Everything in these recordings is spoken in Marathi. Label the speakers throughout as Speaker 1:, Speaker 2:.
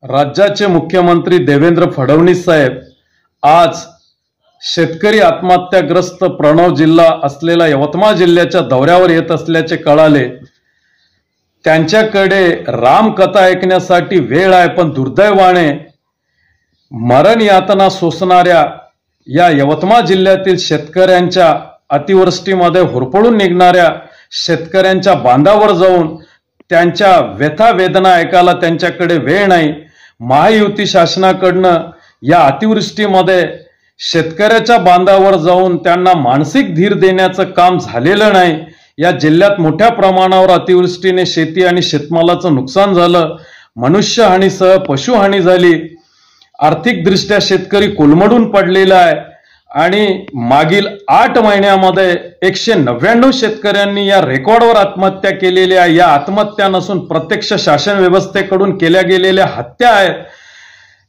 Speaker 1: राज्याचे मुख्यमंत्री देवेंद्र फडणवीस साहेब आज शेतकरी आत्महत्याग्रस्त प्रणव जिल्हा असलेला यवतमाळ जिल्ह्याच्या दौऱ्यावर येत असल्याचे कळाले। त्यांच्याकडे रामकथा ऐकण्यासाठी वेळ आहे, पण दुर्दैवाने मरण यातना सोसणाऱ्या या यवतमाळ जिल्ह्यातील शेतकऱ्यांच्या अतिवृष्टीमध्ये होरपळून निघणाऱ्या शेतकऱ्यांच्या बांधावर जाऊन त्यांच्या व्यथा वेदना ऐकायला त्यांच्याकडे वेळ नाही। महायुती शासनाकडनं या अतिवृष्टीमध्ये शेतकऱ्याच्या बांधावर जाऊन त्यांना मानसिक धीर देण्याचं काम झालेलं नाही। या जिल्ह्यात मोठ्या प्रमाणावर अतिवृष्टीने शेती आणि शेतमालाचं नुकसान झालं, मनुष्यहानीसह पशुहानी झाली, आर्थिकदृष्ट्या शेतकरी कोलमडून पडलेला आहे आणि मागील 8 महिन्यामध्ये 199 शेतकऱ्यांनी या रेकॉर्डवर आत्महत्या केलेल्या आहे। या आत्महत्या नसून प्रत्यक्ष शासन व्यवस्थेकडून केल्या गेलेल्या हत्या आहेत।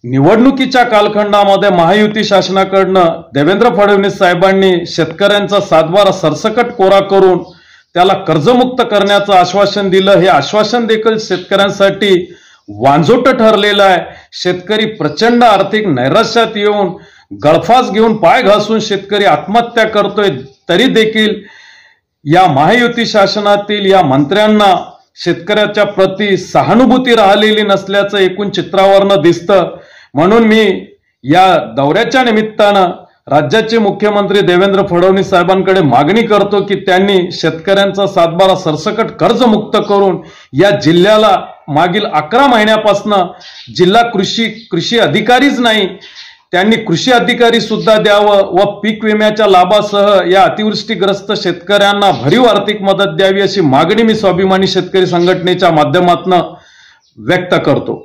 Speaker 1: निवडणुकीच्या कालखंडामध्ये महायुती शासनाकडनं देवेंद्र फडणवीस साहेबांनी शेतकऱ्यांचा सातबारा सरसकट कोरा करून त्याला कर्जमुक्त करण्याचं आश्वासन दिलं। हे आश्वासन देखील शेतकऱ्यांसाठी वांझोट ठरलेलं आहे। शेतकरी प्रचंड आर्थिक नैराश्यात येऊन गळफास घेऊन पाय घासून शेतकरी आत्महत्या करतोय, तरी देखील या महायुती शासनातील या मंत्र्यांना शेतकऱ्याच्या प्रती सहानुभूती राहिलेली नसल्याचं एकूण चित्रावरनं दिसतं। म्हणून मी या दौऱ्याच्या निमित्तानं राज्याचे मुख्यमंत्री देवेंद्र फडणवीस साहेबांकडे मागणी करतो की त्यांनी शेतकऱ्यांचा सातबारा सरसकट कर्जमुक्त करून या जिल्ह्याला मागील 11 महिन्यापासून जिल्हा कृषी अधिकारीच नाही, त्यांनी कृषी अधिकारी सुद्धा द्यावं व पीक विम्याच्या लाभासह या अतिवृष्टीग्रस्त शेतकऱ्यांना भरीव आर्थिक मदत द्यावी अशी मागणी मी स्वाभिमानी शेतकरी संघटनेच्या माध्यमातून व्यक्त करतो।